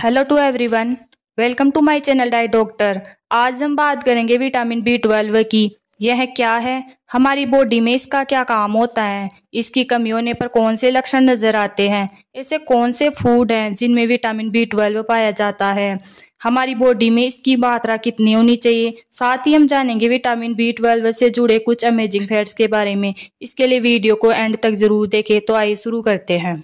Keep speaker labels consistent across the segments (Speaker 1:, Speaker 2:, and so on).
Speaker 1: Hello to everyone. Welcome to my channel diet doctor. आज हम बात करेंगे विटामिन B12 की। यह क्या है, हमारी बॉडी में इसका क्या काम होता है, इसकी कमी होने पर कौन से लक्षण नजर आते हैं, ऐसे कौन से फूड हैं जिनमें विटामिन B12 पाया जाता है, हमारी बॉडी में इसकी मात्रा कितनी होनी चाहिए। साथ ही हम जानेंगे विटामिन B12 से जुड़े कुछ अमेजिंग फैक्ट्स के बारे में। इसके लिए वीडियो को एंड तक जरूर देखें। तो आइए शुरू करते हैं।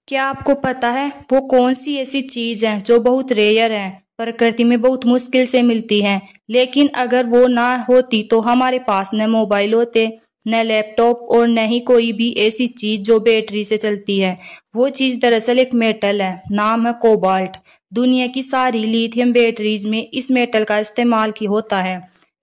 Speaker 1: क्या आपको पता है वो कौन सी ऐसी चीज है जो बहुत रेयर है, प्रकृति में बहुत मुश्किल से मिलती है, लेकिन अगर वो ना होती तो हमारे पास न मोबाइल होते, न लैपटॉप और न ही कोई भी ऐसी चीज जो बैटरी से चलती है। वो चीज दरअसल एक मेटल है, नाम है कोबाल्ट। दुनिया की सारी लिथियम बैटरीज में इस मेटल का इस्तेमाल की होता है।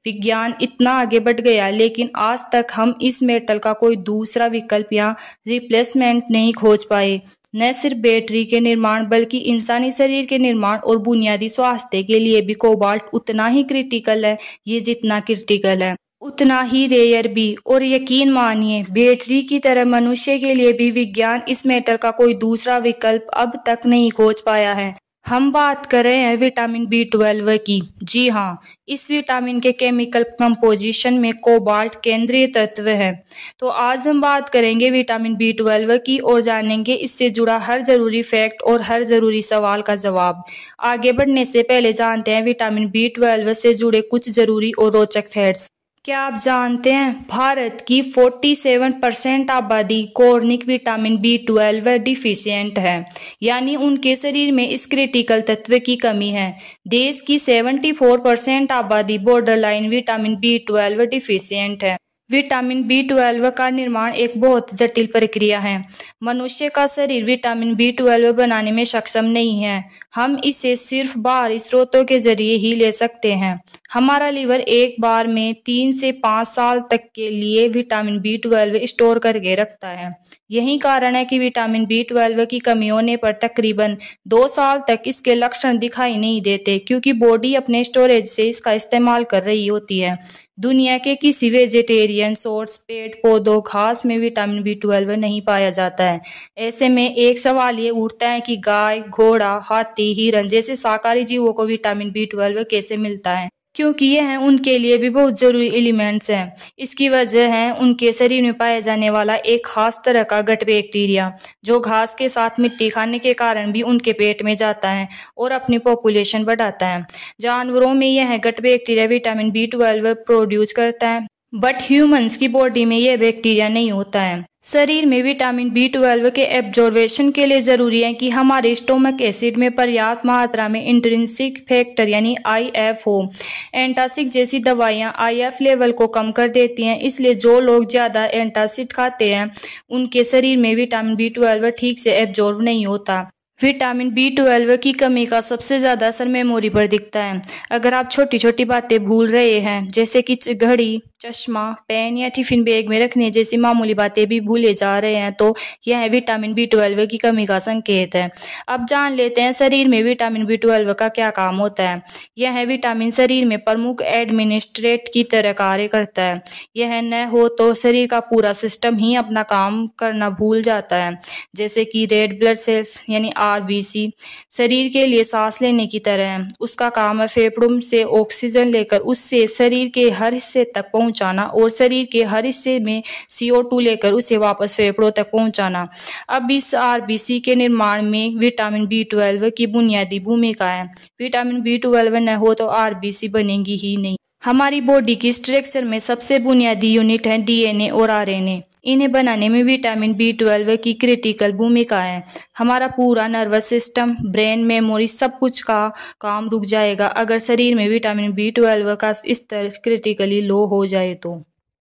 Speaker 1: विज्ञान इतना आगे बढ़ गया, लेकिन आज तक हम इस मेटल का कोई दूसरा विकल्प या रिप्लेसमेंट नहीं खोज पाए। न सिर्फ बैटरी के निर्माण बल्कि इंसानी शरीर के निर्माण और बुनियादी स्वास्थ्य के लिए भी कोबाल्ट उतना ही क्रिटिकल है। ये जितना क्रिटिकल है उतना ही रेयर भी। और यकीन मानिए, बैटरी की तरह मनुष्य के लिए भी विज्ञान इस मेटल का कोई दूसरा विकल्प अब तक नहीं खोज पाया है। हम बात कर रहे हैं विटामिन B12 की। जी हाँ, इस विटामिन के केमिकल कंपोजिशन में कोबाल्ट केंद्रीय तत्व है। तो आज हम बात करेंगे विटामिन B12 की और जानेंगे इससे जुड़ा हर जरूरी फैक्ट और हर जरूरी सवाल का जवाब। आगे बढ़ने से पहले जानते हैं विटामिन B12 से जुड़े कुछ जरूरी और रोचक फैक्ट्स। क्या आप जानते हैं भारत की 47% आबादी कॉर्निक विटामिन B12 डिफिशियंट है, यानी उनके शरीर में इस क्रिटिकल तत्व की कमी है। देश की 74% आबादी बॉर्डरलाइन विटामिन B12 डिफिशियंट है। विटामिन B12 का निर्माण एक बहुत जटिल प्रक्रिया है। मनुष्य का शरीर विटामिन B12 बनाने में सक्षम नहीं है। हम इसे सिर्फ बाहरी स्रोतों के जरिए ही ले सकते हैं। हमारा लीवर एक बार में 3 से 5 साल तक के लिए विटामिन B12 स्टोर करके रखता है। यही कारण है कि विटामिन B12 की कमी होने पर तकरीबन 2 साल तक इसके लक्षण दिखाई नहीं देते, क्योंकि बॉडी अपने स्टोरेज से इसका इस्तेमाल कर रही होती है। दुनिया के किसी वेजिटेरियन सोर्स, पेड़ पौधों, घास में विटामिन B12 नहीं पाया जाता है। ऐसे में एक सवाल ये उठता है कि गाय, घोड़ा, हाथी, हिरन जैसे शाकाहारी जीवों को विटामिन B12 कैसे मिलता है, क्योंकि यह उनके लिए भी बहुत जरूरी एलिमेंट्स हैं। इसकी वजह है उनके शरीर में पाया जाने वाला एक खास तरह का गट बैक्टीरिया, जो घास के साथ मिट्टी खाने के कारण भी उनके पेट में जाता है और अपनी पॉपुलेशन बढ़ाता है। जानवरों में यह gut bacteria vitamin B12 produce करता है, बट ह्यूमंस की बॉडी में यह बैक्टीरिया नहीं होता है। शरीर में विटामिन B12 के एब्जॉर्वेशन के लिए जरूरी है कि हमारे स्टोमक एसिड में पर्याप्त मात्रा में इंट्रिंसिक फैक्टर यानी IF हो। एंटासिड जैसी दवाइयां IF लेवल को कम कर देती हैं, इसलिए जो लोग ज्यादा एंटासिड खाते हैं उनके शरीर में विटामिन B12 ठीक से एब्जॉर्व नहीं होता। विटामिन B12 की कमी का सबसे ज्यादा असर मेमोरी पर दिखता है। अगर आप छोटी छोटी बातें भूल रहे हैं, जैसे कि घड़ी, चश्मा, पेन या टिफिन बैग में रखने जैसी मामूली बातें भी भूले जा रहे हैं, तो यह विटामिन B12 की कमी का संकेत है। अब जान लेते हैं शरीर में विटामिन B12 का क्या काम होता है। यह विटामिन शरीर में प्रमुख एडमिनिस्ट्रेट की तरह कार्य करता है। यह न हो तो शरीर का पूरा सिस्टम ही अपना काम करना भूल जाता है, जैसे कि रेड ब्लड सेल्स यानी RBC शरीर के लिए सांस लेने की तरह है। उसका काम है फेफड़ों से ऑक्सीजन लेकर उससे शरीर के हर हिस्से तक पहुंचाना और शरीर के हर हिस्से में CO2 लेकर उसे वापस फेफड़ों तक पहुंचाना। अब इस RBC के निर्माण में विटामिन B12 की बुनियादी भूमिका है। विटामिन B12 न हो तो RBC बनेगी ही नहीं। हमारी बॉडी की स्ट्रक्चर में सबसे बुनियादी यूनिट है DNA और RNA। इन्हें बनाने में विटामिन B12 की क्रिटिकल भूमिका है। हमारा पूरा नर्वस सिस्टम, ब्रेन, मेमोरी सब कुछ का काम रुक जाएगा अगर शरीर में विटामिन B12 का स्तर क्रिटिकली लो हो जाए तो।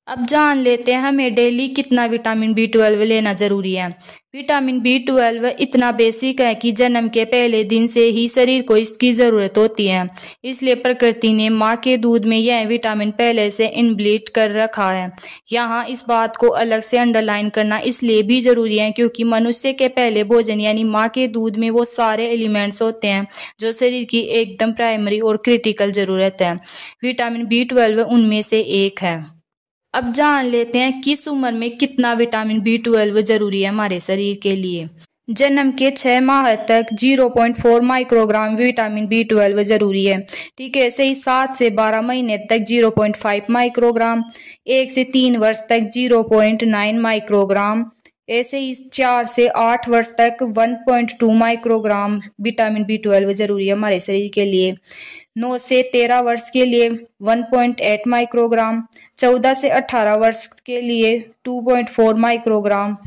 Speaker 1: अब जान लेते हैं हमें डेली कितना विटामिन B12 लेना जरूरी है। विटामिन B12 इतना बेसिक है कि जन्म के पहले दिन से ही शरीर को इसकी जरूरत होती है। इसलिए प्रकृति ने माँ के दूध में यह विटामिन पहले से इनबिल्ट कर रखा है। यहाँ इस बात को अलग से अंडरलाइन करना इसलिए भी जरूरी है क्योंकि मनुष्य के पहले भोजन यानी माँ के दूध में वो सारे एलिमेंट्स होते हैं जो शरीर की एकदम प्राइमरी और क्रिटिकल जरूरत है। विटामिन B12 उनमें से एक है। अब जान लेते हैं किस उम्र में कितना विटामिन B12 जरूरी है हमारे शरीर के लिए। जन्म के 6 माह तक 0.4 माइक्रोग्राम विटामिन B12 जरूरी है। ठीक है, ऐसे ही 7 से 12 महीने तक 0.5 माइक्रोग्राम, 1 से 3 वर्ष तक 0.9 माइक्रोग्राम, ऐसे ही 4 से 8 वर्ष तक 1.2 माइक्रोग्राम विटामिन B12 जरूरी है हमारे शरीर के लिए। 9 से 13 वर्ष के लिए 1.8 माइक्रोग्राम, 14 से 18 वर्ष के लिए 2.4 माइक्रोग्राम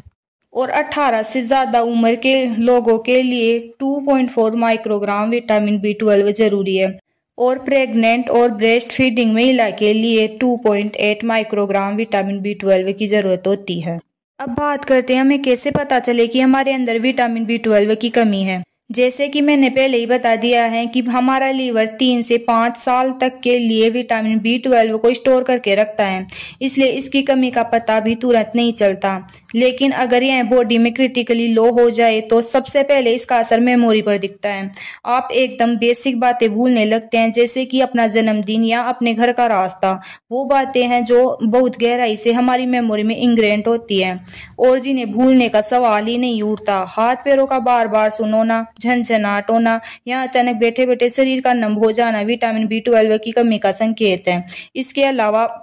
Speaker 1: और 18 से ज्यादा उम्र के लोगों के लिए 2.4 माइक्रोग्राम विटामिन B12 जरूरी है और प्रेग्नेंट और ब्रेस्ट फीडिंग महिला के लिए 2.8 माइक्रोग्राम विटामिन B12 की जरूरत होती है। अब बात करते हैं हमें कैसे पता चले कि हमारे अंदर विटामिन B12 की कमी है। जैसे कि मैंने पहले ही बता दिया है कि हमारा लीवर 3 से 5 साल तक के लिए विटामिन B12 को स्टोर करके रखता है, इसलिए इसकी कमी का पता भी तुरंत नहीं चलता। लेकिन अगर यह बॉडी में क्रिटिकली लो हो जाए तो सबसे पहले इसका असर मेमोरी पर दिखता है। आप एकदम बेसिक बातें भूलने लगते हैं, जैसे कि अपना जन्मदिन या अपने घर का रास्ता। वो बातें हैं जो बहुत गहराई से हमारी मेमोरी में इंग्रेंट होती है और जिन्हें भूलने का सवाल ही नहीं उठता। हाथ पैरों का बार बार सुनोना, झनझनाहट होना या अचानक बैठे बैठे शरीर का नम हो जाना विटामिन B12 की कमी का संकेत है। इसके अलावा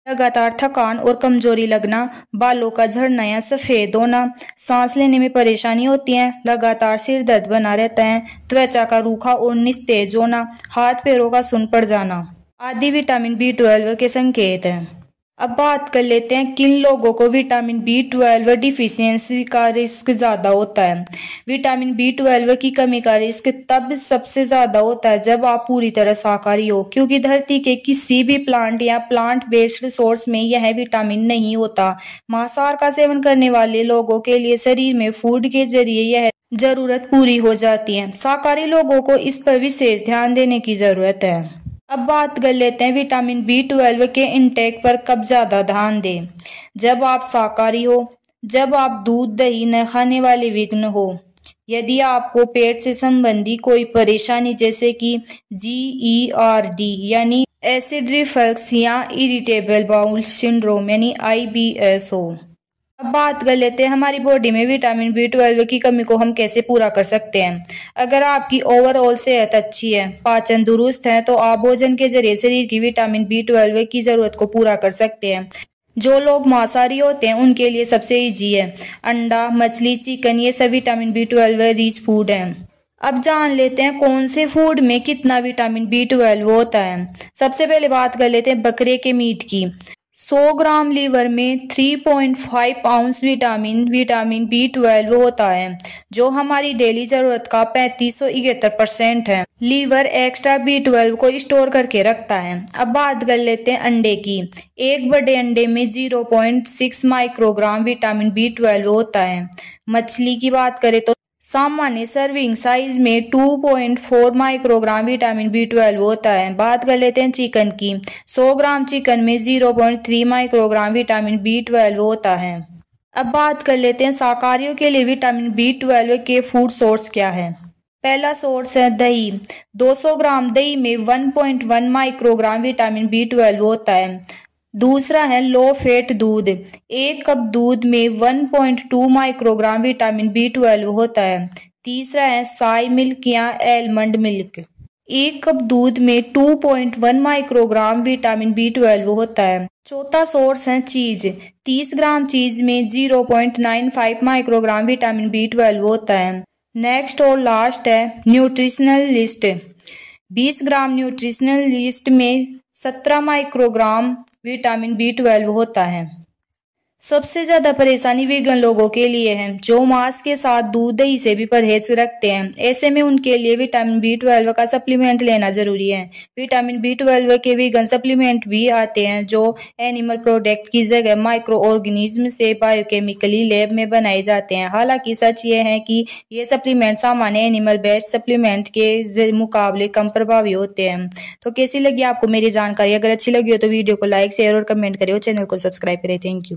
Speaker 1: लगातार थकान और कमजोरी लगना, बालों का झड़ना या सफेद होना, सांस लेने में परेशानी होती है, लगातार सिर दर्द बना रहता है, त्वचा का रूखा और निस्तेज होना, हाथ पैरों का सुन्न पड़ जाना आदि विटामिन B12 के संकेत हैं। अब बात कर लेते हैं किन लोगों को विटामिन B12 डिफिशियंसी का रिस्क ज्यादा होता है। विटामिन B12 की कमी का रिस्क तब सबसे ज्यादा होता है जब आप पूरी तरह शाकाहारी हो, क्योंकि धरती के किसी भी प्लांट या प्लांट बेस्ड सोर्स में यह विटामिन नहीं होता। मांसाहार का सेवन करने वाले लोगों के लिए शरीर में फूड के जरिए यह जरूरत पूरी हो जाती है। शाकाहारी लोगों को इस पर विशेष ध्यान देने की जरूरत है। अब बात कर लेते हैं विटामिन B12 के इंटेक पर कब ज्यादा ध्यान दें। जब आप शाकाहारी हो, जब आप दूध दही न खाने वाले विघ्न हो, यदि आपको पेट से संबंधी कोई परेशानी जैसे कि GERD यानी एसिड रिफ्लक्स या इरिटेबल बाउल सिंड्रोम यानी IBS हो। अब बात कर लेते हैं हमारी बॉडी में विटामिन B12 की कमी को हम कैसे पूरा कर सकते हैं। अगर आपकी ओवरऑल सेहत अच्छी है, पाचन दुरुस्त है, तो आप भोजन के जरिए शरीर की विटामिन B12 की जरूरत को पूरा कर सकते हैं। जो लोग मांसाहारी होते हैं उनके लिए सबसे इजी है। अंडा, मछली, चिकन ये सब विटामिन B12 रिच फूड हैं। अब जान लेते हैं कौन से फूड में कितना विटामिन B12 होता है। सबसे पहले बात कर लेते हैं बकरे के मीट की। 100 ग्राम लीवर में 3.5 आउंस विटामिन B12 होता है, जो हमारी डेली जरूरत का 3571% है। लीवर एक्स्ट्रा B12 को स्टोर करके रखता है। अब बात कर लेते हैं अंडे की। एक बड़े अंडे में 0.6 माइक्रोग्राम विटामिन B12 होता है। मछली की बात करें तो सामान्य सर्विंग साइज में 2.4 माइक्रोग्राम विटामिन B12 होता है। बात कर लेते हैं चिकन की। 100 ग्राम चिकन में 0.3 माइक्रोग्राम विटामिन B12 होता है। अब बात कर लेते हैं शाकाहारियों के लिए विटामिन B12 के फूड सोर्स क्या है। पहला सोर्स है दही। 200 ग्राम दही में 1.1 माइक्रोग्राम विटामिन B12 होता है। दूसरा है लो फैट दूध। 1 कप दूध में 1.2 माइक्रोग्राम विटामिन B12 होता है। तीसरा है साई मिल्क या एलमंड मिल्क। 1 कप दूध में 2.1 माइक्रोग्राम विटामिन B12 होता है। चौथा सोर्स है चीज। 30 ग्राम चीज में 0.95 माइक्रोग्राम विटामिन B12 होता है। नेक्स्ट और लास्ट है न्यूट्रिशनल लिस्ट। 20 ग्राम न्यूट्रिशनल लिस्ट में 17 माइक्रोग्राम विटामिन B12 होता है। सबसे ज्यादा परेशानी वीगन लोगों के लिए है, जो मांस के साथ दूध दही से भी परहेज रखते हैं। ऐसे में उनके लिए विटामिन B12 का सप्लीमेंट लेना जरूरी है। विटामिन B12 के वीगन सप्लीमेंट भी आते हैं, जो एनिमल प्रोडक्ट की जगह माइक्रो ऑर्गेनिज्म से बायोकेमिकली लैब में बनाए जाते हैं। हालांकि सच ये है कि ये सप्लीमेंट सामान्य एनिमल बेस्ड सप्लीमेंट के मुकाबले कम प्रभावी होते हैं। तो कैसी लगी आपको मेरी जानकारी? अगर अच्छी लगी हो तो वीडियो को लाइक, शेयर और कमेंट करें और चैनल को सब्सक्राइब करें। Thank you.